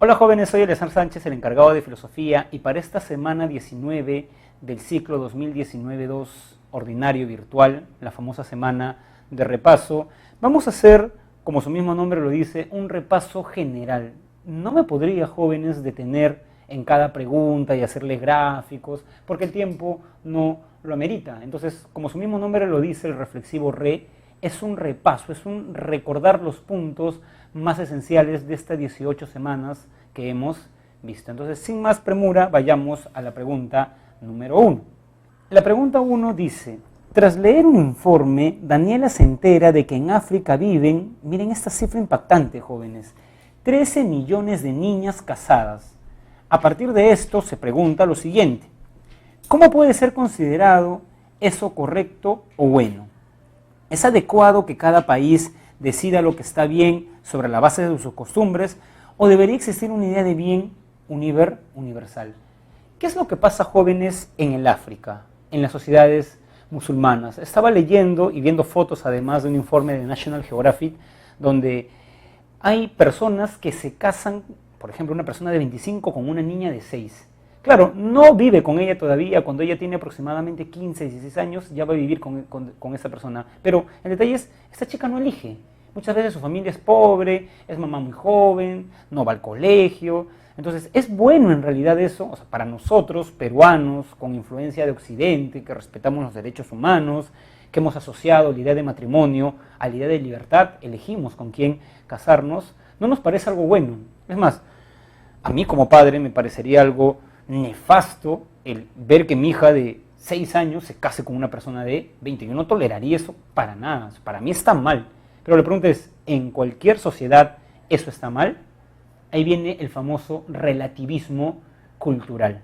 Hola jóvenes, soy Eleazar Sánchez, el encargado de filosofía, y para esta semana 19 del ciclo 2019-2 ordinario virtual, la famosa semana de repaso, vamos a hacer, como su mismo nombre lo dice, un repaso general. No me podría, jóvenes, detener en cada pregunta y hacerles gráficos, porque el tiempo no lo amerita. Entonces, como su mismo nombre lo dice, el reflexivo es un repaso, es un recordar los puntos más esenciales de estas 18 semanas que hemos visto. Entonces, sin más premura, vayamos a la pregunta número 1. La pregunta 1 dice: tras leer un informe, Daniela se entera de que en África viven, miren esta cifra impactante, jóvenes, 13 millones de niñas casadas. A partir de esto se pregunta lo siguiente: ¿cómo puede ser considerado eso correcto o bueno? ¿Es adecuado que cada país decida lo que está bien sobre la base de sus costumbres, o debería existir una idea de bien universal? ¿Qué es lo que pasa, jóvenes, en el África, en las sociedades musulmanas? Estaba leyendo y viendo fotos, además de un informe de National Geographic, donde hay personas que se casan, por ejemplo, una persona de 25 con una niña de 6. Claro, no vive con ella todavía. Cuando ella tiene aproximadamente 15, 16 años, ya va a vivir con esa persona. Pero el detalle es, esta chica no elige. Muchas veces su familia es pobre, es mamá muy joven, no va al colegio. Entonces, es bueno en realidad eso, o sea, para nosotros, peruanos, con influencia de Occidente, que respetamos los derechos humanos, que hemos asociado la idea de matrimonio a la idea de libertad, elegimos con quién casarnos, no nos parece algo bueno. Es más, a mí como padre me parecería algo nefasto el ver que mi hija de 6 años se case con una persona de 20. Yo no toleraría eso para nada. Para mí está mal. Pero la pregunta es, ¿en cualquier sociedad eso está mal? Ahí viene el famoso relativismo cultural.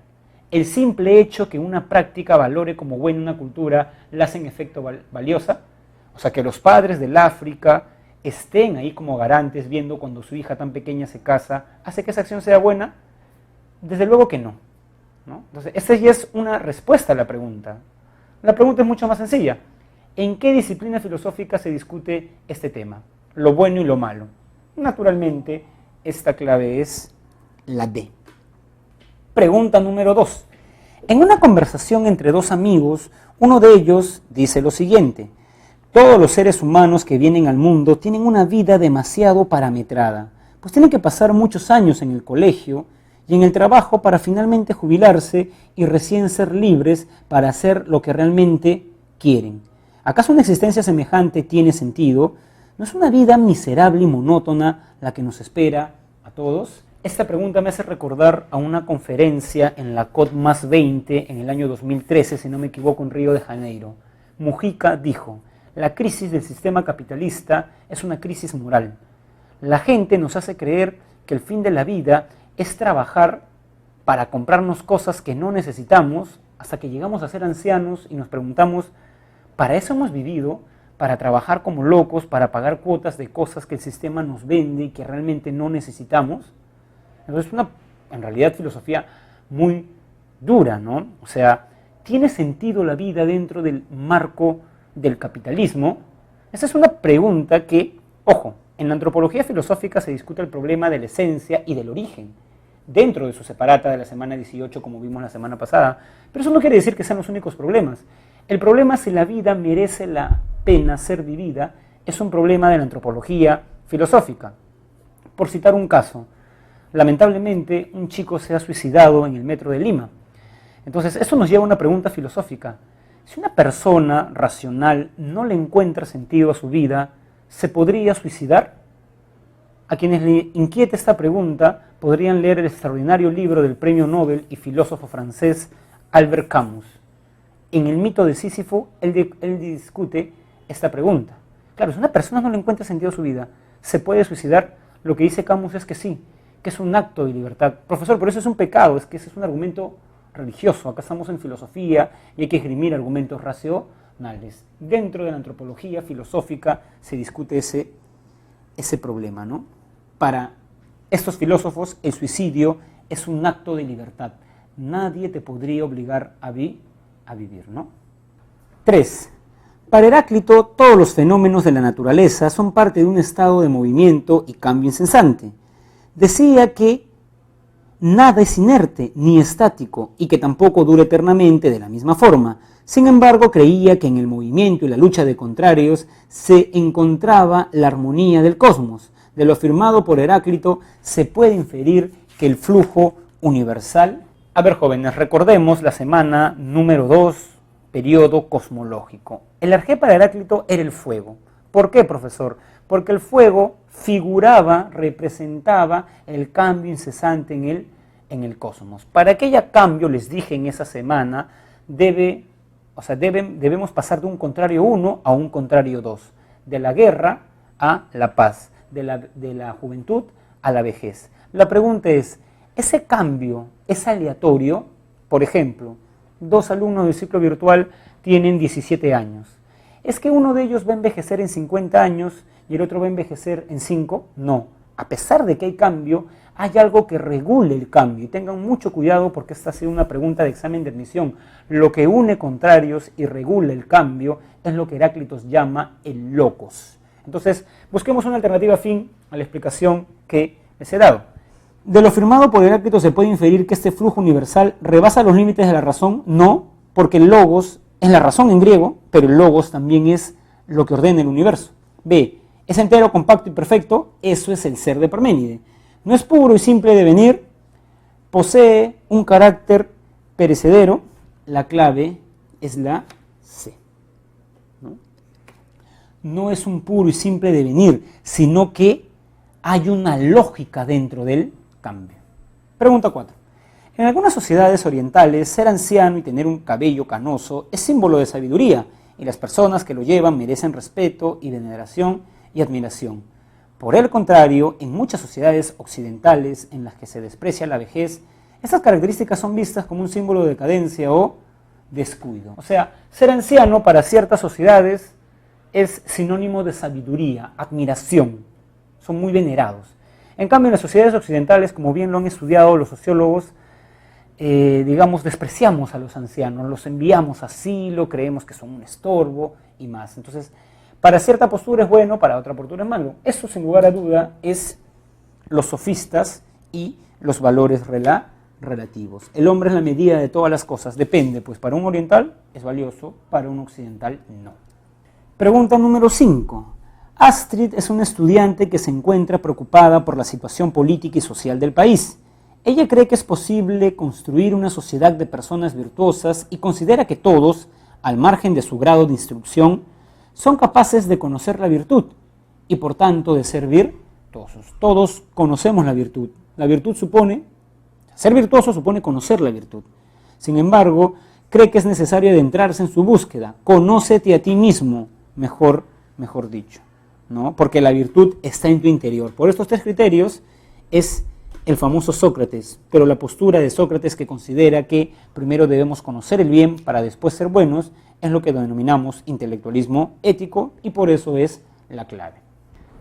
El simple hecho que una práctica valore como buena una cultura la hace en efecto valiosa. O sea, que los padres del África estén ahí como garantes viendo cuando su hija tan pequeña se casa, ¿hace que esa acción sea buena? Desde luego que no. ¿No? Entonces, esta ya es una respuesta a la pregunta. La pregunta es mucho más sencilla. ¿En qué disciplina filosófica se discute este tema? Lo bueno y lo malo. Naturalmente, esta clave es la D. Pregunta número 2. En una conversación entre dos amigos, uno de ellos dice lo siguiente: todos los seres humanos que vienen al mundo tienen una vida demasiado parametrada, pues tienen que pasar muchos años en el colegio y en el trabajo para finalmente jubilarse y recién ser libres para hacer lo que realmente quieren. ¿Acaso una existencia semejante tiene sentido? ¿No es una vida miserable y monótona la que nos espera a todos? Esta pregunta me hace recordar a una conferencia en la COP+20 en el año 2013, si no me equivoco, en Río de Janeiro. Mujica dijo: la crisis del sistema capitalista es una crisis moral. La gente nos hace creer que el fin de la vida es trabajar para comprarnos cosas que no necesitamos hasta que llegamos a ser ancianos y nos preguntamos, ¿para eso hemos vivido? ¿Para trabajar como locos, para pagar cuotas de cosas que el sistema nos vende y que realmente no necesitamos? Entonces es una, en realidad, filosofía muy dura, ¿no? O sea, ¿tiene sentido la vida dentro del marco del capitalismo? Esa es una pregunta que, ojo, en la antropología filosófica se discute el problema de la esencia y del origen, dentro de su separata de la semana 18, como vimos la semana pasada, pero eso no quiere decir que sean los únicos problemas. El problema si la vida merece la pena ser vivida es un problema de la antropología filosófica. Por citar un caso, lamentablemente un chico se ha suicidado en el metro de Lima. Entonces, eso nos lleva a una pregunta filosófica. Si una persona racional no le encuentra sentido a su vida, ¿se podría suicidar? A quienes le inquiete esta pregunta podrían leer el extraordinario libro del premio Nobel y filósofo francés Albert Camus. En el mito de Sísifo, él discute esta pregunta. Claro, si una persona no le encuentra sentido a su vida, ¿se puede suicidar? Lo que dice Camus es que sí, que es un acto de libertad. Profesor, pero eso es un pecado, es que ese es un argumento religioso. Acá estamos en filosofía y hay que esgrimir argumentos racionales. Dentro de la antropología filosófica se discute ese problema, ¿no? Para estos filósofos, el suicidio es un acto de libertad. Nadie te podría obligar a vivir, ¿no? 3. Para Heráclito, todos los fenómenos de la naturaleza son parte de un estado de movimiento y cambio incesante. Decía que nada es inerte ni estático y que tampoco dura eternamente de la misma forma. Sin embargo, creía que en el movimiento y la lucha de contrarios se encontraba la armonía del cosmos. De lo afirmado por Heráclito se puede inferir que el flujo universal... A ver, jóvenes, recordemos la semana número 2, periodo cosmológico. El arqué para Heráclito era el fuego. ¿Por qué, profesor? Porque el fuego figuraba, representaba el cambio incesante en el cosmos. Para que haya cambio, les dije en esa semana, debemos pasar de un contrario 1 a un contrario 2, de la guerra a la paz, de la juventud a la vejez. La pregunta es, ¿ese cambio es aleatorio? Por ejemplo, 2 alumnos del ciclo virtual tienen 17 años. ¿Es que uno de ellos va a envejecer en 50 años y el otro va a envejecer en 5? No. A pesar de que hay cambio, hay algo que regule el cambio. Y tengan mucho cuidado porque esta ha sido una pregunta de examen de admisión. Lo que une contrarios y regula el cambio es lo que Heráclito llama el locos. Entonces, busquemos una alternativa afín a la explicación que les he dado. De lo afirmado por Heráclito se puede inferir que este flujo universal rebasa los límites de la razón. No, porque el logos es la razón en griego, pero el logos también es lo que ordena el universo. B, es entero, compacto y perfecto, eso es el ser de Parménide. No es puro y simple de venir, posee un carácter perecedero, la clave es la C. No es un puro y simple devenir, sino que hay una lógica dentro del cambio. Pregunta 4. En algunas sociedades orientales, ser anciano y tener un cabello canoso es símbolo de sabiduría, y las personas que lo llevan merecen respeto y veneración y admiración. Por el contrario, en muchas sociedades occidentales en las que se desprecia la vejez, estas características son vistas como un símbolo de decadencia o descuido. O sea, ser anciano para ciertas sociedades es sinónimo de sabiduría, admiración, son muy venerados. En cambio, en las sociedades occidentales, como bien lo han estudiado los sociólogos, despreciamos a los ancianos, los enviamos a asilo, creemos que son un estorbo y más. Entonces, para cierta postura es bueno, para otra postura es malo. Eso, sin lugar a duda, es los sofistas y los valores relativos. El hombre es la medida de todas las cosas, depende, pues para un oriental es valioso, para un occidental no. Pregunta número 5. Astrid es una estudiante que se encuentra preocupada por la situación política y social del país. Ella cree que es posible construir una sociedad de personas virtuosas y considera que todos, al margen de su grado de instrucción, son capaces de conocer la virtud y por tanto de ser virtuosos. Todos conocemos la virtud. La virtud ser virtuoso supone conocer la virtud. Sin embargo, cree que es necesario adentrarse en su búsqueda. Conócete a ti mismo, mejor dicho, ¿no? Porque la virtud está en tu interior. Por estos 3 criterios es el famoso Sócrates, pero la postura de Sócrates que considera que primero debemos conocer el bien para después ser buenos es lo que denominamos intelectualismo ético y por eso es la clave.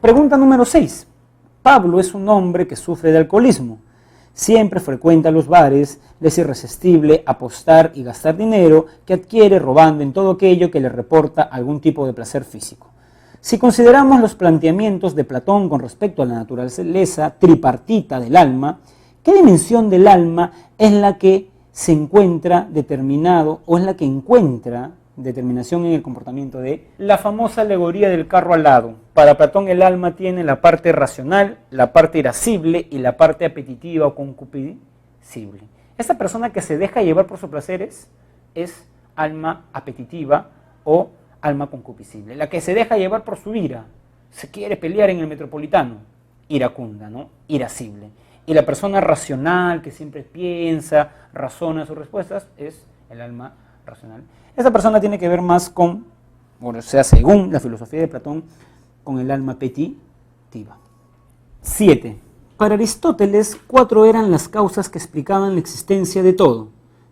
Pregunta número 6. Pablo es un hombre que sufre de alcoholismo. Siempre frecuenta los bares, le es irresistible apostar y gastar dinero que adquiere robando en todo aquello que le reporta algún tipo de placer físico. Si consideramos los planteamientos de Platón con respecto a la naturaleza tripartita del alma, ¿qué dimensión del alma es la que se encuentra determinado o es la que encuentra determinación en el comportamiento de la famosa alegoría del carro alado? Para Platón el alma tiene la parte racional, la parte irascible y la parte apetitiva o concupiscible. Esta persona que se deja llevar por sus placeres es alma apetitiva o alma concupiscible. La que se deja llevar por su ira, se quiere pelear en el Metropolitano, iracunda, ¿no? Irascible. Y la persona racional que siempre piensa, razona sus respuestas, es el alma racional. Esta persona tiene que ver más con, según la filosofía de Platón, con el alma apetitiva. 7. Para Aristóteles, 4 eran las causas que explicaban la existencia de todo: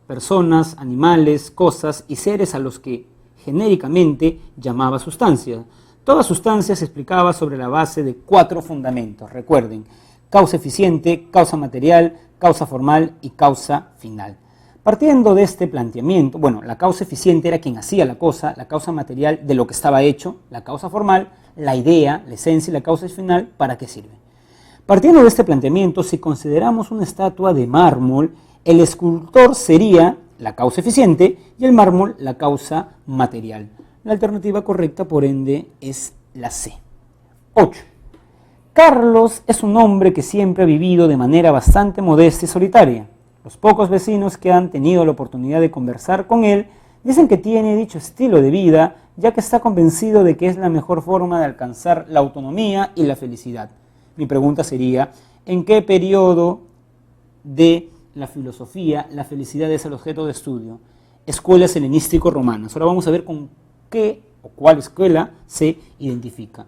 personas, animales, cosas y seres a los que genéricamente llamaba sustancia. Toda sustancia se explicaba sobre la base de 4 fundamentos. Recuerden, causa eficiente, causa material, causa formal y causa final. Partiendo de este planteamiento, la causa eficiente era quien hacía la cosa, la causa material de lo que estaba hecho, la causa formal, la idea, la esencia y la causa final, ¿para qué sirve? Partiendo de este planteamiento, si consideramos una estatua de mármol, el escultor sería la causa eficiente y el mármol la causa material. La alternativa correcta, por ende, es la C. 8. Carlos es un hombre que siempre ha vivido de manera bastante modesta y solitaria. Los pocos vecinos que han tenido la oportunidad de conversar con él dicen que tiene dicho estilo de vida, ya que está convencido de que es la mejor forma de alcanzar la autonomía y la felicidad. Mi pregunta sería, ¿en qué periodo de la filosofía la felicidad es el objeto de estudio? Escuelas helenístico-romanas. Ahora vamos a ver con qué o cuál escuela se identifica.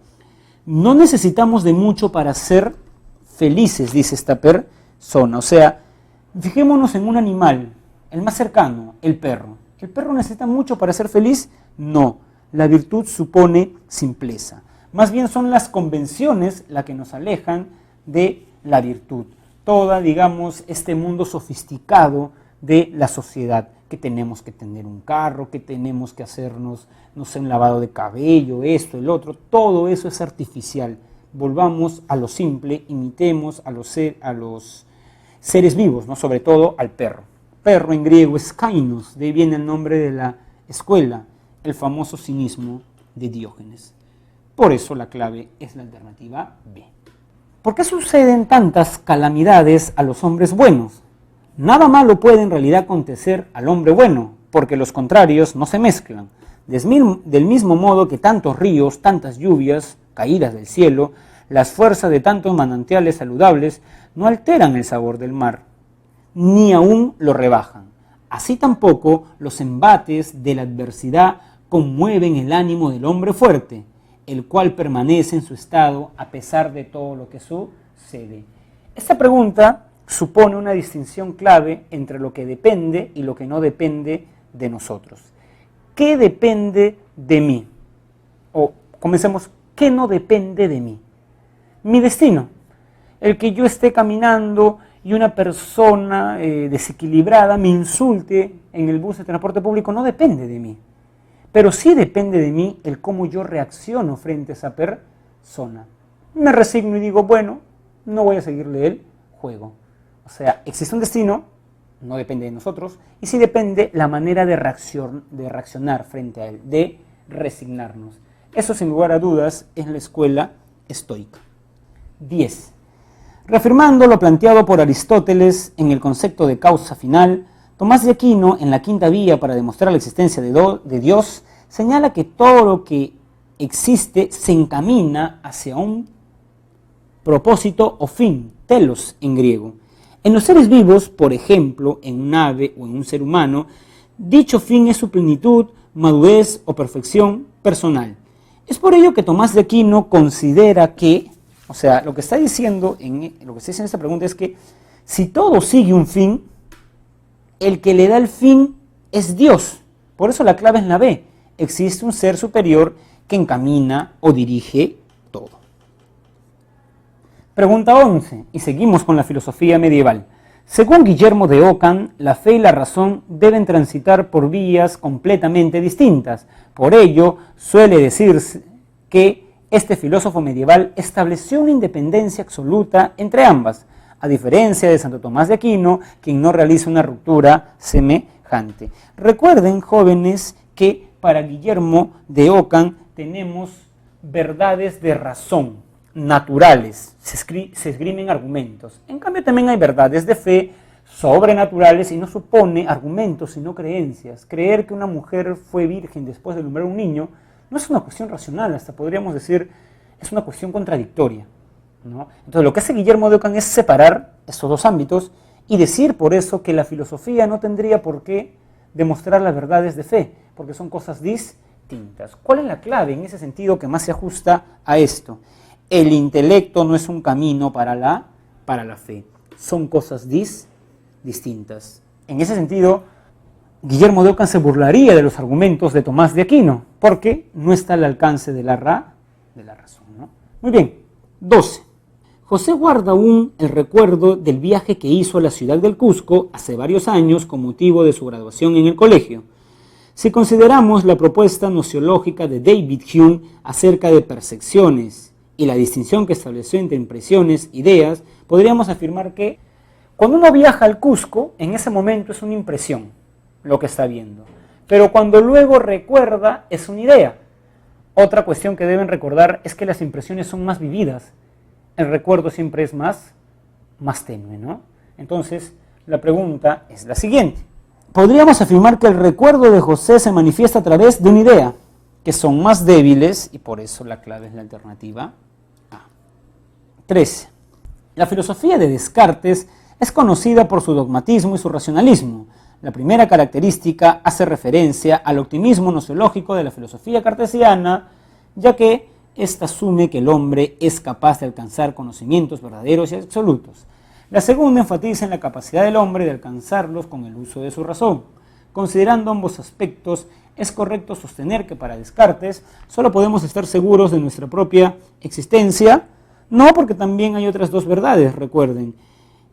No necesitamos de mucho para ser felices, dice esta persona. O sea, fijémonos en un animal, el más cercano, el perro. ¿El perro necesita mucho para ser feliz? No. La virtud supone simpleza. Más bien son las convenciones las que nos alejan de la virtud. Toda, digamos, este mundo sofisticado de la sociedad, que tenemos que tener un carro, que tenemos que hacernos, no sé, un lavado de cabello, esto, el otro, todo eso es artificial. Volvamos a lo simple, imitemos a los seres vivos, ¿no? Sobre todo al perro. Perro en griego es kainos, de ahí viene el nombre de la escuela, el famoso cinismo de Diógenes. Por eso la clave es la alternativa B. ¿Por qué suceden tantas calamidades a los hombres buenos? Nada malo puede en realidad acontecer al hombre bueno, porque los contrarios no se mezclan. Del mismo modo que tantos ríos, tantas lluvias caídas del cielo, las fuerzas de tantos manantiales saludables no alteran el sabor del mar, ni aún lo rebajan. Así tampoco los embates de la adversidad conmueven el ánimo del hombre fuerte, el cual permanece en su estado a pesar de todo lo que sucede. Esta pregunta supone una distinción clave entre lo que depende y lo que no depende de nosotros. ¿Qué depende de mí? O comencemos, ¿qué no depende de mí? Mi destino. El que yo esté caminando y una persona desequilibrada me insulte en el bus de transporte público no depende de mí. Pero sí depende de mí el cómo yo reacciono frente a esa persona. Me resigno y digo, bueno, no voy a seguirle el juego. O sea, existe un destino, no depende de nosotros, y sí depende la manera de reaccionar frente a él, de resignarnos. Eso, sin lugar a dudas, es la escuela estoica. 10. Reafirmando lo planteado por Aristóteles en el concepto de causa final, Tomás de Aquino, en la quinta vía para demostrar la existencia de Dios, señala que todo lo que existe se encamina hacia un propósito o fin, telos en griego. En los seres vivos, por ejemplo, en un ave o en un ser humano, dicho fin es su plenitud, madurez o perfección personal. Es por ello que Tomás de Aquino considera que, o sea, lo que está diciendo en esta pregunta es que si todo sigue un fin, el que le da el fin es Dios. Por eso la clave es la B. Existe un ser superior que encamina o dirige todo. Pregunta 11, y seguimos con la filosofía medieval. Según Guillermo de Ockham, la fe y la razón deben transitar por vías completamente distintas. Por ello, suele decirse que este filósofo medieval estableció una independencia absoluta entre ambas, a diferencia de Santo Tomás de Aquino, quien no realiza una ruptura semejante. Recuerden, jóvenes, que para Guillermo de Ockham tenemos verdades de razón, naturales, se esgrimen argumentos. En cambio también hay verdades de fe sobrenaturales y no supone argumentos sino creencias. Creer que una mujer fue virgen después de alumbrar un niño no es una cuestión racional, hasta podríamos decir es una cuestión contradictoria, ¿no? Entonces lo que hace Guillermo de Ockham es separar estos dos ámbitos y decir por eso que la filosofía no tendría por qué demostrar las verdades de fe, porque son cosas distintas. ¿Cuál es la clave en ese sentido que más se ajusta a esto? El intelecto no es un camino para la fe, son cosas distintas. En ese sentido, Guillermo de Ockham se burlaría de los argumentos de Tomás de Aquino, porque no está al alcance de la razón, ¿no? Muy bien, 12. José guarda aún el recuerdo del viaje que hizo a la ciudad del Cusco hace varios años con motivo de su graduación en el colegio. Si consideramos la propuesta nociológica de David Hume acerca de percepciones y la distinción que estableció entre impresiones, ideas, podríamos afirmar que cuando uno viaja al Cusco, en ese momento es una impresión lo que está viendo, pero cuando luego recuerda es una idea. Otra cuestión que deben recordar es que las impresiones son más vividas, el recuerdo siempre es más tenue, ¿no? Entonces, la pregunta es la siguiente. Podríamos afirmar que el recuerdo de José se manifiesta a través de una idea, que son más débiles, y por eso la clave es la alternativa A. 13. La filosofía de Descartes es conocida por su dogmatismo y su racionalismo. La primera característica hace referencia al optimismo gnosiológico de la filosofía cartesiana, ya que ésta asume que el hombre es capaz de alcanzar conocimientos verdaderos y absolutos. La segunda enfatiza en la capacidad del hombre de alcanzarlos con el uso de su razón. Considerando ambos aspectos, es correcto sostener que para Descartes solo podemos estar seguros de nuestra propia existencia, no, porque también hay otras dos verdades, recuerden.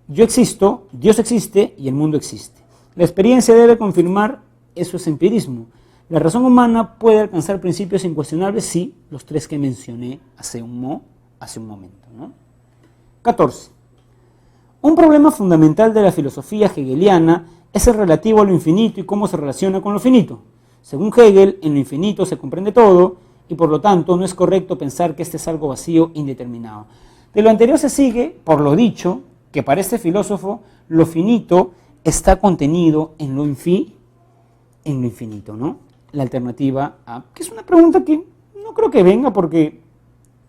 Yo existo, Dios existe y el mundo existe. La experiencia debe confirmar, eso es empirismo. La razón humana puede alcanzar principios incuestionables, sí, los tres que mencioné hace un momento, ¿no? 14. Un problema fundamental de la filosofía hegeliana es el relativo a lo infinito y cómo se relaciona con lo finito. Según Hegel, en lo infinito se comprende todo y por lo tanto no es correcto pensar que este es algo vacío indeterminado. De lo anterior se sigue, por lo dicho, que para este filósofo lo finito está contenido en lo infinito, ¿no? La alternativa A, que es una pregunta que no creo que venga porque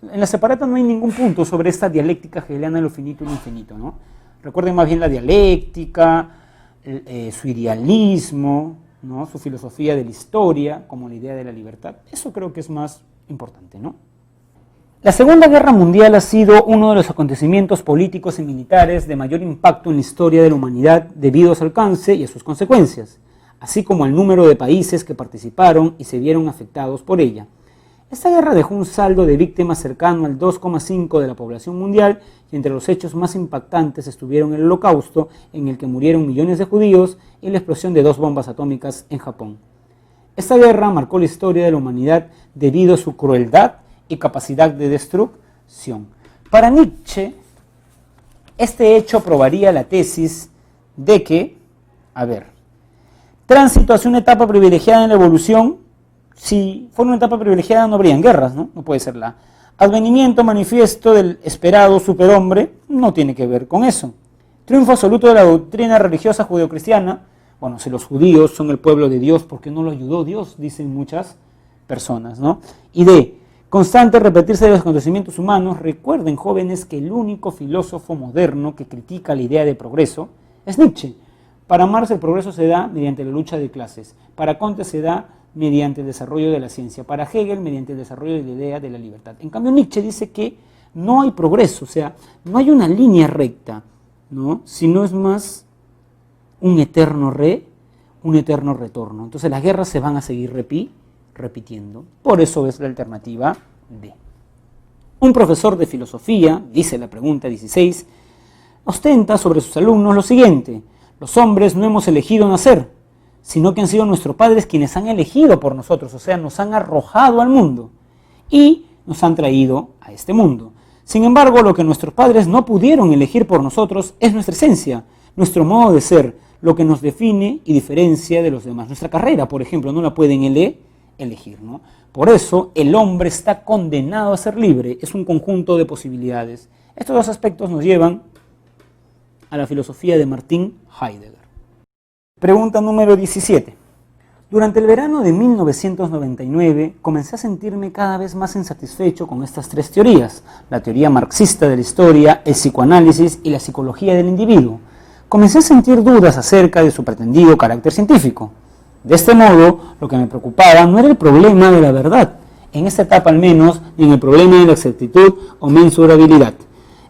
en la separata no hay ningún punto sobre esta dialéctica hegeliana de lo finito y lo infinito, ¿no? Recuerden más bien la dialéctica, su idealismo, ¿no? Su filosofía de la historia, como la idea de la libertad. Eso creo que es más importante, ¿no? La Segunda Guerra Mundial ha sido uno de los acontecimientos políticos y militares de mayor impacto en la historia de la humanidad debido a su alcance y a sus consecuencias, así como al número de países que participaron y se vieron afectados por ella. Esta guerra dejó un saldo de víctimas cercano al 2,5% de la población mundial y entre los hechos más impactantes estuvieron el Holocausto, en el que murieron millones de judíos, y la explosión de 2 bombas atómicas en Japón. Esta guerra marcó la historia de la humanidad debido a su crueldad y capacidad de destrucción. Para Nietzsche, este hecho probaría la tesis de que, tránsito hacia una etapa privilegiada en la evolución. Si fuera una etapa privilegiada no habrían guerras, ¿no? No puede ser la advenimiento manifiesto del esperado superhombre, no tiene que ver con eso. Triunfo absoluto de la doctrina religiosa judeocristiana. Bueno, si los judíos son el pueblo de Dios, ¿por qué no lo ayudó Dios? Dicen muchas personas, ¿no? Y de constante repetirse de los acontecimientos humanos. Recuerden, jóvenes, que el único filósofo moderno que critica la idea de progreso es Nietzsche. Para Marx el progreso se da mediante la lucha de clases. Para Comte se da mediante el desarrollo de la ciencia, para Hegel mediante el desarrollo de la idea de la libertad. En cambio Nietzsche dice que no hay progreso, o sea, no hay una línea recta, ¿no? Sino es más un eterno retorno. Entonces las guerras se van a seguir repitiendo. Por eso es la alternativa D. Un profesor de filosofía, dice la pregunta 16, ostenta sobre sus alumnos lo siguiente: los hombres no hemos elegido nacer, sino que han sido nuestros padres quienes han elegido por nosotros, o sea, nos han arrojado al mundo y nos han traído a este mundo. Sin embargo, lo que nuestros padres no pudieron elegir por nosotros es nuestra esencia, nuestro modo de ser, lo que nos define y diferencia de los demás. Nuestra carrera, por ejemplo, no la pueden elegir, ¿no? Por eso, el hombre está condenado a ser libre, es un conjunto de posibilidades. Estos dos aspectos nos llevan a la filosofía de Martin Heidegger. Pregunta número 17. Durante el verano de 1999 comencé a sentirme cada vez más insatisfecho con estas tres teorías: la teoría marxista de la historia, el psicoanálisis y la psicología del individuo. Comencé a sentir dudas acerca de su pretendido carácter científico. De este modo, lo que me preocupaba no era el problema de la verdad, en esta etapa al menos, ni en el problema de la exactitud o mensurabilidad.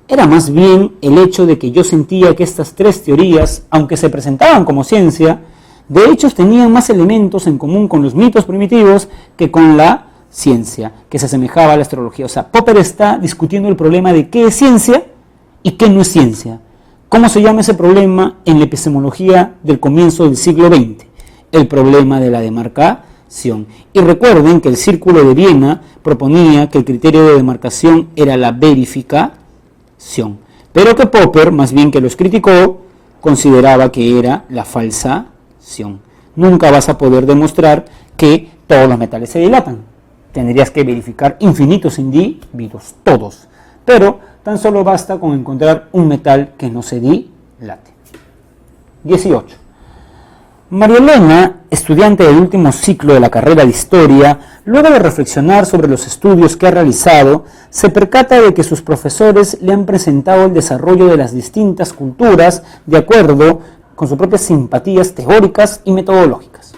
Era más bien el hecho de que yo sentía que estas tres teorías, aunque se presentaban como ciencia, de hecho tenían más elementos en común con los mitos primitivos que con la ciencia, que se asemejaba a la astrología. O sea, Popper está discutiendo el problema de qué es ciencia y qué no es ciencia. ¿Cómo se llama ese problema en la epistemología del comienzo del siglo XX? El problema de la demarcación. Y recuerden que el Círculo de Viena proponía que el criterio de demarcación era la verificación, pero que Popper, más bien que los criticó, consideraba que era la falsación. Nunca vas a poder demostrar que todos los metales se dilatan. Tendrías que verificar infinitos individuos, todos. Pero tan solo basta con encontrar un metal que no se dilate. 18. María Elena, estudiante del último ciclo de la carrera de Historia, luego de reflexionar sobre los estudios que ha realizado, se percata de que sus profesores le han presentado el desarrollo de las distintas culturas de acuerdo con sus propias simpatías teóricas y metodológicas.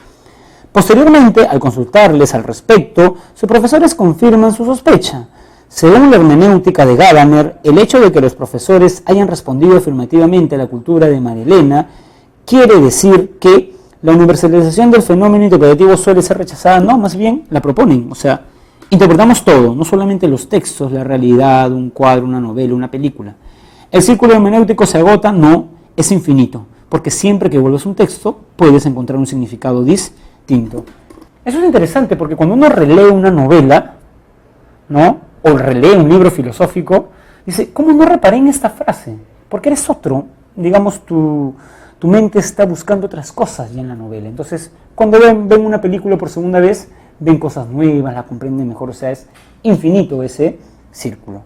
Posteriormente, al consultarles al respecto, sus profesores confirman su sospecha. Según la hermenéutica de Gadamer, el hecho de que los profesores hayan respondido afirmativamente a la cultura de María Elena quiere decir que la universalización del fenómeno interpretativo suele ser rechazada. No, más bien la proponen. O sea, interpretamos todo, no solamente los textos, la realidad, un cuadro, una novela, una película. El círculo hermenéutico se agota, no, es infinito, porque siempre que vuelves un texto puedes encontrar un significado distinto. Eso es interesante porque cuando uno relee una novela, ¿no?, o relee un libro filosófico, dice, ¿cómo no reparé en esta frase? Porque eres otro, digamos, tu mente está buscando otras cosas ya en la novela. Entonces, cuando ven una película por segunda vez, ven cosas nuevas, la comprenden mejor, o sea, es infinito ese círculo.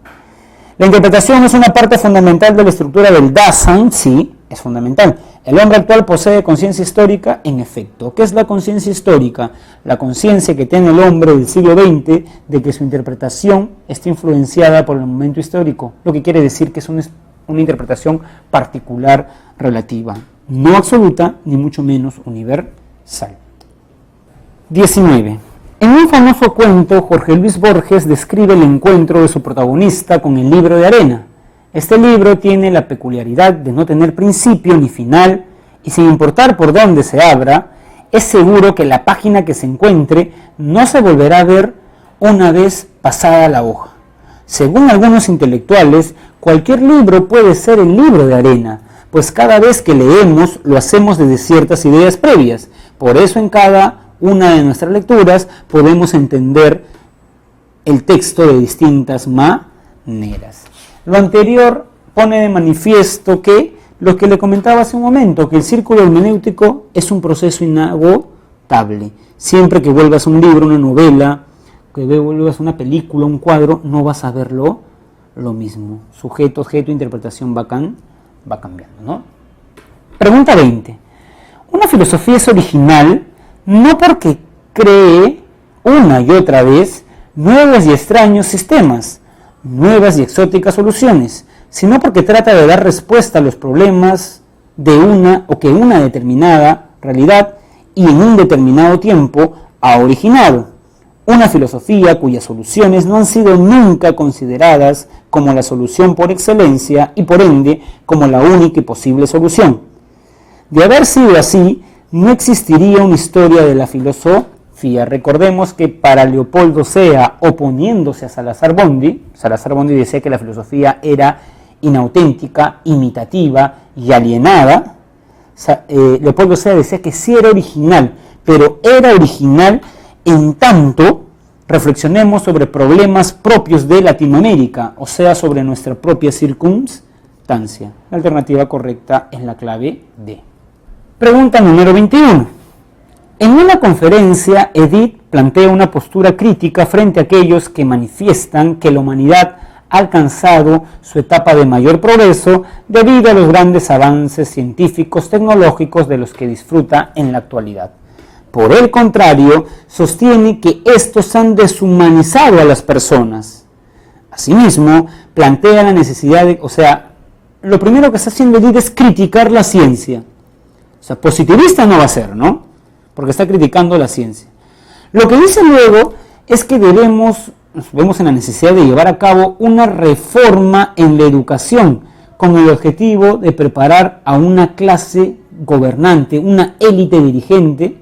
La interpretación es una parte fundamental de la estructura del Dasein, sí, es fundamental. El hombre actual posee conciencia histórica, en efecto. ¿Qué es la conciencia histórica? La conciencia que tiene el hombre del siglo XX de que su interpretación está influenciada por el momento histórico, lo que quiere decir que es una interpretación particular, relativa, no absoluta, ni mucho menos universal. 19. En un famoso cuento, Jorge Luis Borges describe el encuentro de su protagonista con el libro de arena. Este libro tiene la peculiaridad de no tener principio ni final, y sin importar por dónde se abra, es seguro que la página que se encuentre no se volverá a ver una vez pasada la hoja. Según algunos intelectuales, cualquier libro puede ser el libro de arena, pues cada vez que leemos lo hacemos desde ciertas ideas previas. Por eso en cada una de nuestras lecturas podemos entender el texto de distintas maneras. Lo anterior pone de manifiesto que lo que le comentaba hace un momento, que el círculo hermenéutico es un proceso inagotable. Siempre que vuelvas a un libro, una novela, que vuelvas a una película, un cuadro, no vas a verlo lo mismo. Sujeto, objeto, interpretación va cambiando, ¿no? Pregunta 20. Una filosofía es original no porque cree una y otra vez nuevos y extraños sistemas, nuevas y exóticas soluciones, sino porque trata de dar respuesta a los problemas de una o que una determinada realidad y en un determinado tiempo ha originado. Una filosofía cuyas soluciones no han sido nunca consideradas como la solución por excelencia y por ende como la única y posible solución. De haber sido así, no existiría una historia de la filosofía. Recordemos que para Leopoldo Sea, oponiéndose a Salazar Bondi decía que la filosofía era inauténtica, imitativa y alienada. Leopoldo Sea decía que sí era original, pero era original en tanto reflexionemos sobre problemas propios de Latinoamérica, o sea, sobre nuestra propia circunstancia. La alternativa correcta es la clave D. Pregunta número 21. En una conferencia, Edith plantea una postura crítica frente a aquellos que manifiestan que la humanidad ha alcanzado su etapa de mayor progreso debido a los grandes avances científicos tecnológicos de los que disfruta en la actualidad. Por el contrario, sostiene que estos han deshumanizado a las personas. Asimismo, plantea la necesidad de, lo primero que está haciendo Edith es criticar la ciencia. O sea, positivista no va a ser, ¿no? Porque está criticando la ciencia. Lo que dice luego es que nos vemos en la necesidad de llevar a cabo una reforma en la educación con el objetivo de preparar a una clase gobernante, una élite dirigente,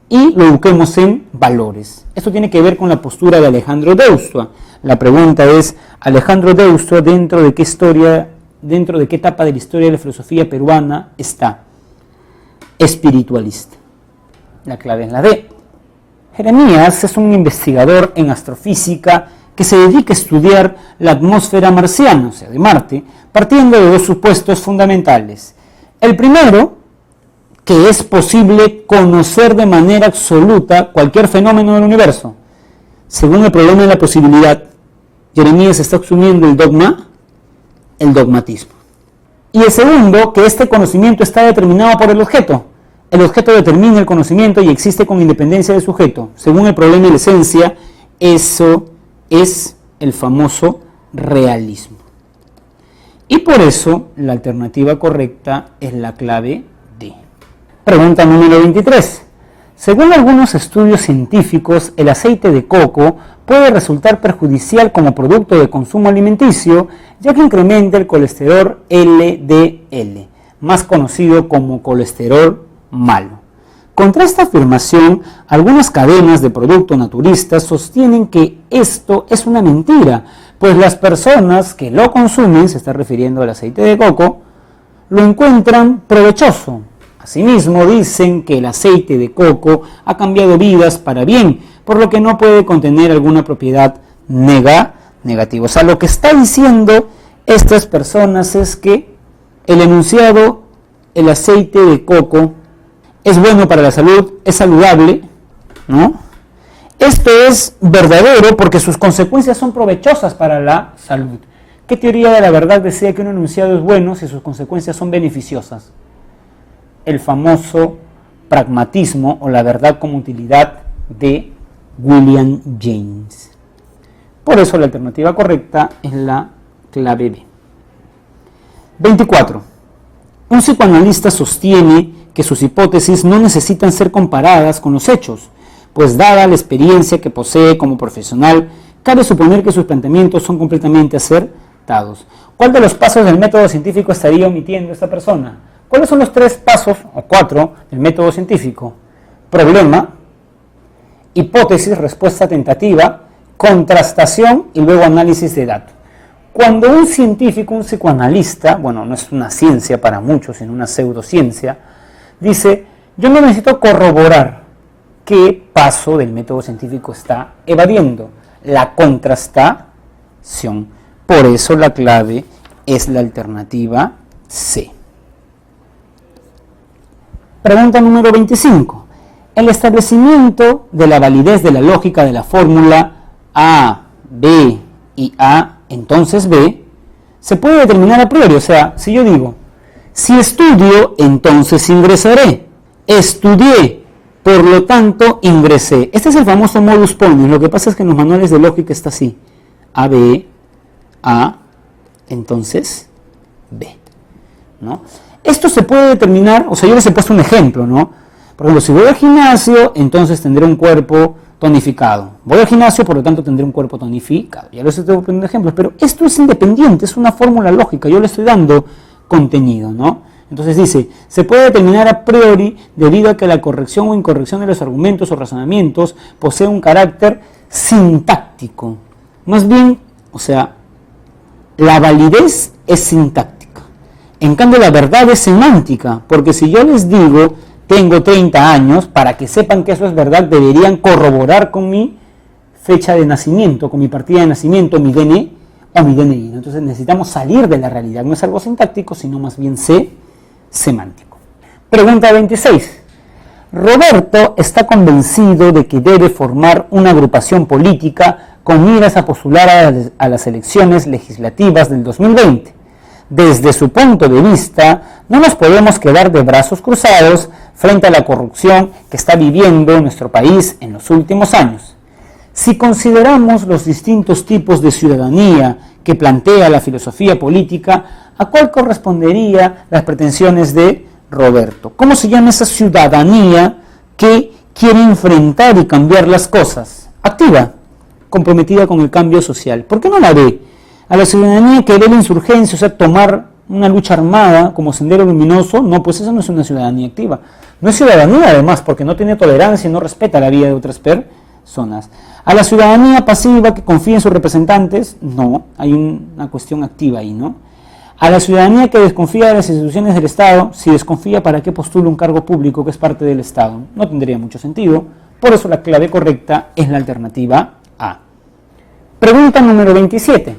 y lo eduquemos en valores. Esto tiene que ver con la postura de Alejandro Deustua. La pregunta es, Alejandro Deustua, ¿dentro de qué etapa de la historia de la filosofía peruana está? Espiritualista. La clave es la D. Jeremías es un investigador en astrofísica que se dedica a estudiar la atmósfera marciana, o sea, de Marte, partiendo de dos supuestos fundamentales. El primero, que es posible conocer de manera absoluta cualquier fenómeno del universo. Según el problema de la posibilidad, Jeremías está asumiendo el dogmatismo. Y el segundo, que este conocimiento está determinado por el objeto. El objeto determina el conocimiento y existe con independencia del sujeto. Según el problema de la esencia, eso es el famoso realismo. Y por eso la alternativa correcta es la clave D. Pregunta número 23. Según algunos estudios científicos, el aceite de coco puede resultar perjudicial como producto de consumo alimenticio, ya que incrementa el colesterol LDL, más conocido como colesterol malo. Contra esta afirmación, algunas cadenas de productos naturistas sostienen que esto es una mentira, pues las personas que lo consumen, se está refiriendo al aceite de coco, lo encuentran provechoso. Asimismo, dicen que el aceite de coco ha cambiado vidas para bien, por lo que no puede contener alguna propiedad negativa. O sea, lo que está diciendo estas personas es que el enunciado, el aceite de coco, es bueno para la salud, es saludable, ¿no? Esto es verdadero porque sus consecuencias son provechosas para la salud. ¿Qué teoría de la verdad decía que un enunciado es bueno si sus consecuencias son beneficiosas? El famoso pragmatismo o la verdad como utilidad de William James. Por eso la alternativa correcta es la clave B. 24. Un psicoanalista sostiene que sus hipótesis no necesitan ser comparadas con los hechos, pues dada la experiencia que posee como profesional, cabe suponer que sus planteamientos son completamente acertados. ¿Cuál de los pasos del método científico estaría omitiendo esta persona? ¿Cuáles son los 3 pasos, o 4, del método científico? Problema, hipótesis, respuesta tentativa, contrastación y luego análisis de datos. Cuando un científico, un psicoanalista, bueno, no es una ciencia para muchos, sino una pseudociencia, dice, yo no necesito corroborar qué paso del método científico está evadiendo, la contrastación. Por eso la clave es la alternativa C. Pregunta número 25. El establecimiento de la validez de la lógica de la fórmula A, B y A, entonces B, se puede determinar a priori. O sea, si yo digo, si estudio, entonces ingresaré. Estudié, por lo tanto, ingresé. Este es el famoso modus ponens. Lo que pasa es que en los manuales de lógica está así. A, B, A, entonces B, ¿no? Esto se puede determinar, o sea, yo les he puesto un ejemplo, ¿no? Por ejemplo, si voy al gimnasio, entonces tendré un cuerpo tonificado. Voy al gimnasio, por lo tanto tendré un cuerpo tonificado. Ya les estoy poniendo ejemplos, pero esto es independiente, es una fórmula lógica, yo le estoy dando contenido, ¿no? Entonces dice, se puede determinar a priori debido a que la corrección o incorrección de los argumentos o razonamientos posee un carácter sintáctico. Más bien, o sea, la validez es sintáctica. En cambio, la verdad es semántica, porque si yo les digo, tengo 30 años, para que sepan que eso es verdad, deberían corroborar con mi fecha de nacimiento, con mi partida de nacimiento, mi DNI o mi DNI. Entonces necesitamos salir de la realidad, no es algo sintáctico, sino más bien semántico. Pregunta 26. Roberto está convencido de que debe formar una agrupación política con miras a postular a las elecciones legislativas del 2020. Desde su punto de vista, no nos podemos quedar de brazos cruzados frente a la corrupción que está viviendo nuestro país en los últimos años. Si consideramos los distintos tipos de ciudadanía que plantea la filosofía política, ¿a cuál correspondería las pretensiones de Roberto? ¿Cómo se llama esa ciudadanía que quiere enfrentar y cambiar las cosas? Activa, comprometida con el cambio social. ¿Por qué no la ve? A la ciudadanía que ve la insurgencia, o sea, tomar una lucha armada como sendero luminoso, no, pues esa no es una ciudadanía activa. No es ciudadanía además, porque no tiene tolerancia y no respeta la vida de otras personas. A la ciudadanía pasiva que confía en sus representantes, no, hay una cuestión activa ahí, ¿no? A la ciudadanía que desconfía de las instituciones del Estado, si desconfía, ¿para qué postula un cargo público que es parte del Estado? No tendría mucho sentido, Por eso la clave correcta es la alternativa A. Pregunta número 27.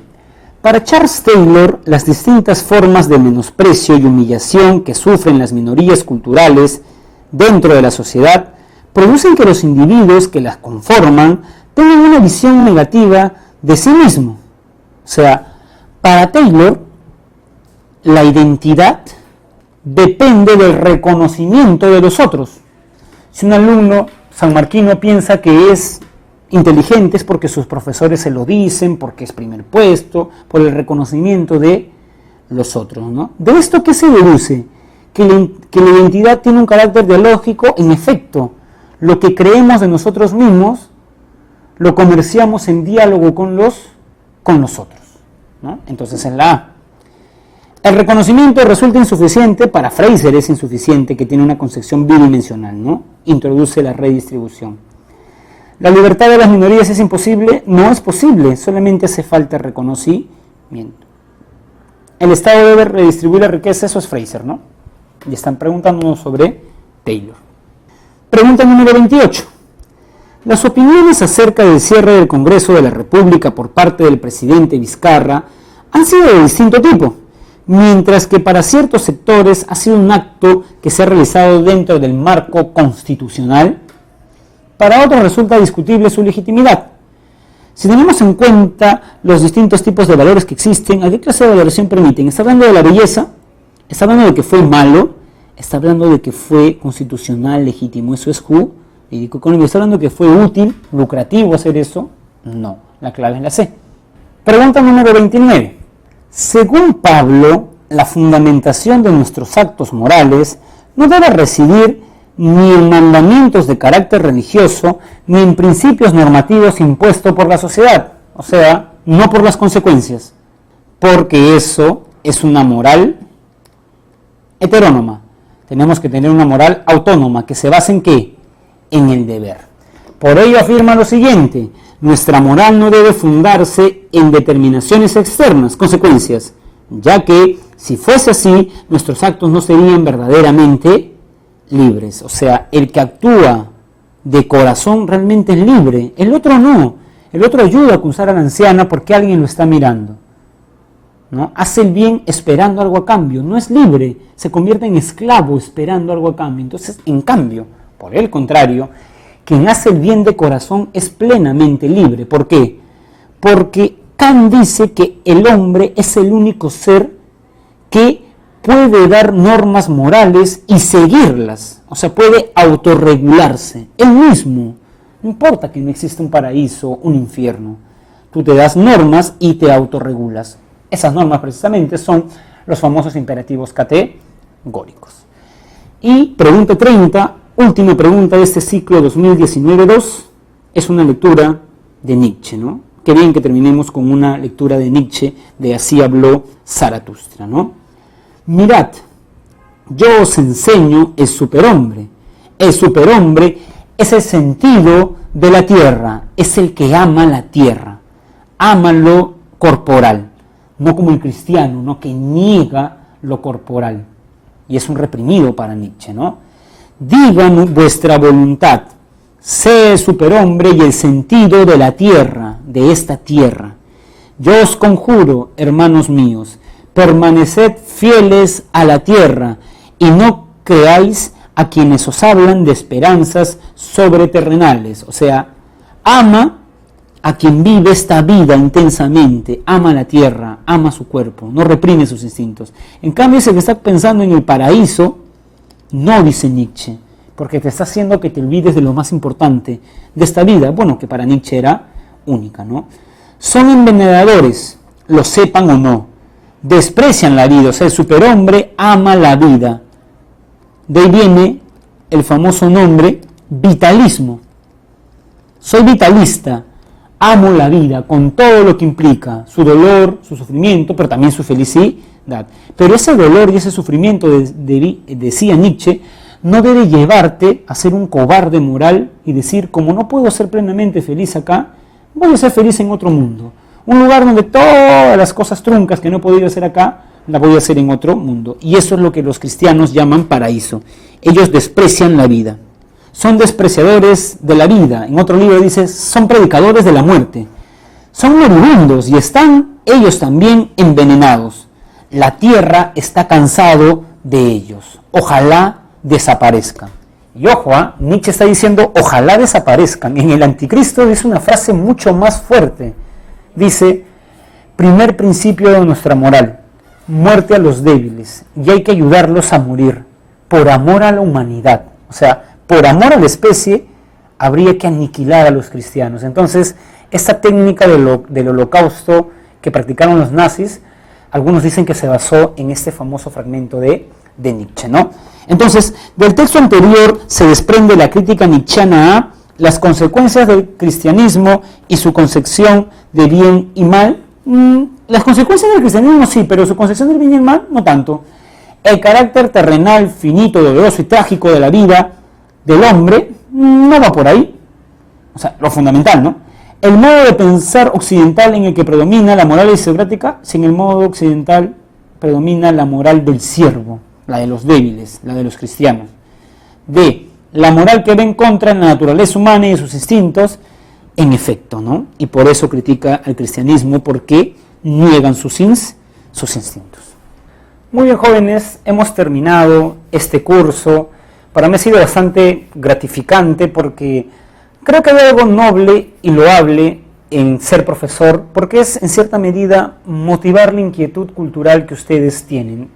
Para Charles Taylor, las distintas formas de menosprecio y humillación que sufren las minorías culturales dentro de la sociedad producen que los individuos que las conforman tengan una visión negativa de sí mismo. O sea, para Taylor, la identidad depende del reconocimiento de los otros. Si un alumno sanmarquino piensa que es inteligente es porque sus profesores se lo dicen, porque es primer puesto, por el reconocimiento de los otros, ¿no? ¿De esto qué se deduce? Que la identidad tiene un carácter dialógico. En efecto, lo que creemos de nosotros mismos lo comerciamos en diálogo con los otros, ¿no? Entonces en la A. El reconocimiento resulta insuficiente. Para Fraser es insuficiente, que tiene una concepción bidimensional, ¿no? Introduce la redistribución. La libertad de las minorías es imposible. No es posible, solamente hace falta reconocimiento. El Estado debe redistribuir la riqueza, eso es Fraser, ¿no? Y están preguntándonos sobre Taylor. Pregunta número 28. Las opiniones acerca del cierre del Congreso de la República por parte del presidente Vizcarra han sido de distinto tipo, mientras que para ciertos sectores ha sido un acto que se ha realizado dentro del marco constitucional. Para otros resulta discutible su legitimidad. Si tenemos en cuenta los distintos tipos de valores que existen, ¿a qué clase de valoración permiten? ¿Está hablando de la belleza? ¿Está hablando de que fue malo? ¿Está hablando de que fue constitucional, legítimo? Eso es jurídico económico. ¿Está hablando de que fue útil, lucrativo hacer eso? No, la clave es la C. Pregunta número 29. Según Pablo, la fundamentación de nuestros actos morales no debe residir ni en mandamientos de carácter religioso, ni en principios normativos impuestos por la sociedad, o sea, no por las consecuencias, porque eso es una moral heterónoma. Tenemos que tener una moral autónoma, que se basa en ¿qué? En el deber. Por ello afirma lo siguiente: nuestra moral no debe fundarse en determinaciones externas, consecuencias, ya que si fuese así, nuestros actos no serían verdaderamente libres. O sea, el que actúa de corazón realmente es libre, el otro no. El otro ayuda a acusar a la anciana porque alguien lo está mirando, ¿no? Hace el bien esperando algo a cambio, no es libre, se convierte en esclavo esperando algo a cambio. Entonces, en cambio, por el contrario, quien hace el bien de corazón es plenamente libre. ¿Por qué? Porque Kant dice que el hombre es el único ser que puede dar normas morales y seguirlas, o sea, puede autorregularse, él mismo. No importa que no exista un paraíso, un infierno, tú te das normas y te autorregulas. Esas normas precisamente son los famosos imperativos categóricos. Y pregunta 30, última pregunta de este ciclo 2019-2, es una lectura de Nietzsche, ¿no? Qué bien que terminemos con una lectura de Nietzsche, de Así habló Zaratustra, ¿no? Mirad, yo os enseño el superhombre. El superhombre es el sentido de la tierra, es el que ama la tierra, ama lo corporal, no como el cristiano, ¿no? Que niega lo corporal, y es un reprimido para Nietzsche, ¿no? Digan vuestra voluntad, sé el superhombre y el sentido de la tierra, de esta tierra. Yo os conjuro, hermanos míos, permaneced fieles a la tierra y no creáis a quienes os hablan de esperanzas sobreterrenales. O sea, ama a quien vive esta vida intensamente, ama la tierra, ama su cuerpo, no reprime sus instintos. En cambio, ese que está pensando en el paraíso, no, dice Nietzsche, porque te está haciendo que te olvides de lo más importante de esta vida, bueno, que para Nietzsche era única, ¿no? Son envenenadores, lo sepan o no. Desprecian la vida, o sea, el superhombre ama la vida. De ahí viene el famoso nombre vitalismo. Soy vitalista, amo la vida con todo lo que implica, su dolor, su sufrimiento, pero también su felicidad. Pero ese dolor y ese sufrimiento, decía Nietzsche, no debe llevarte a ser un cobarde moral y decir, como no puedo ser plenamente feliz acá, voy a ser feliz en otro mundo. Un lugar donde todas las cosas truncas que no he podido hacer acá, las voy a hacer en otro mundo. Y eso es lo que los cristianos llaman paraíso. Ellos desprecian la vida. son despreciadores de la vida. En otro libro dice, son predicadores de la muerte. Son moribundos y están ellos también envenenados. La tierra está cansado de ellos. Ojalá desaparezcan. Y ojo, Nietzsche está diciendo, ojalá desaparezcan. En el Anticristo dice una frase mucho más fuerte. Dice, primer principio de nuestra moral, muerte a los débiles, y hay que ayudarlos a morir, por amor a la humanidad. O sea, por amor a la especie, habría que aniquilar a los cristianos. Entonces, esta técnica del holocausto que practicaron los nazis, algunos dicen que se basó en este famoso fragmento de Nietzsche, ¿no? Entonces, del texto anterior se desprende la crítica nietzscheana a las consecuencias del cristianismo y su concepción de bien y mal. Las consecuencias del cristianismo sí, pero su concepción del bien y el mal no tanto. El carácter terrenal, finito, doloroso y trágico de la vida del hombre no va por ahí. O sea, lo fundamental, ¿no? El modo de pensar occidental en el que predomina la moral aristocrática, sin el modo occidental predomina la moral del siervo, la de los débiles, la de los cristianos. D, la moral que va en contra de la naturaleza humana y de sus instintos, en efecto, ¿no? Y por eso critica al cristianismo, porque niegan sus instintos. Muy bien, jóvenes, hemos terminado este curso. Para mí ha sido bastante gratificante porque creo que hay algo noble y loable en ser profesor, porque es en cierta medida motivar la inquietud cultural que ustedes tienen.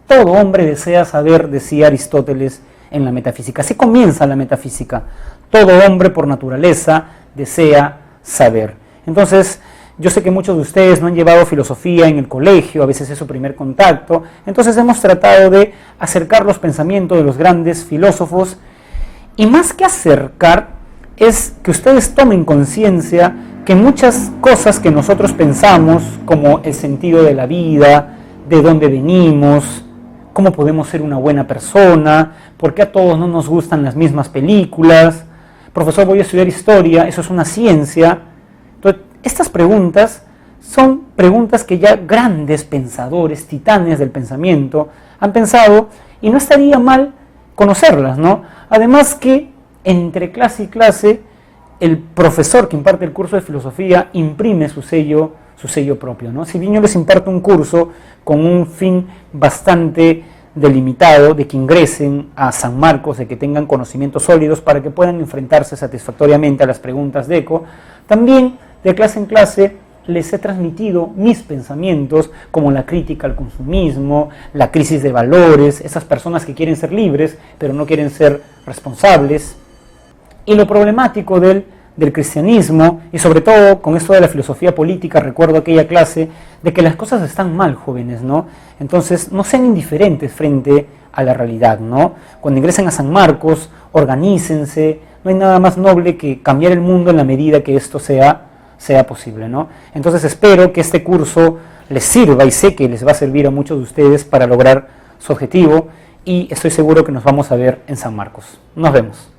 Todo hombre desea saber, decía Aristóteles en la metafísica. Así comienza la metafísica. Todo hombre por naturaleza desea saber. Entonces, yo sé que muchos de ustedes no han llevado filosofía en el colegio, a veces es su primer contacto. Entonces hemos tratado de acercar los pensamientos de los grandes filósofos. Y más que acercar, es que ustedes tomen conciencia que muchas cosas que nosotros pensamos, como el sentido de la vida, de dónde venimos, cómo podemos ser una buena persona, por qué a todos no nos gustan las mismas películas, profesor, voy a estudiar historia, eso es una ciencia. Entonces, estas preguntas son preguntas que ya grandes pensadores, titanes del pensamiento, han pensado y no estaría mal conocerlas, ¿no? Además que entre clase y clase, el profesor que imparte el curso de filosofía imprime su sello propio, ¿no? Si bien yo les imparto un curso con un fin bastante delimitado, de que ingresen a San Marcos, de que tengan conocimientos sólidos para que puedan enfrentarse satisfactoriamente a las preguntas de ECO, también de clase en clase les he transmitido mis pensamientos, como la crítica al consumismo, la crisis de valores, esas personas que quieren ser libres pero no quieren ser responsables, y lo problemático del cristianismo, y sobre todo con esto de la filosofía política. Recuerdo aquella clase de que las cosas están mal, jóvenes, ¿no? Entonces no sean indiferentes frente a la realidad, ¿no? Cuando ingresen a San Marcos, organícense, no hay nada más noble que cambiar el mundo en la medida que esto sea posible, ¿no? Entonces espero que este curso les sirva, y sé que les va a servir a muchos de ustedes para lograr su objetivo, y estoy seguro que nos vamos a ver en San Marcos. Nos vemos.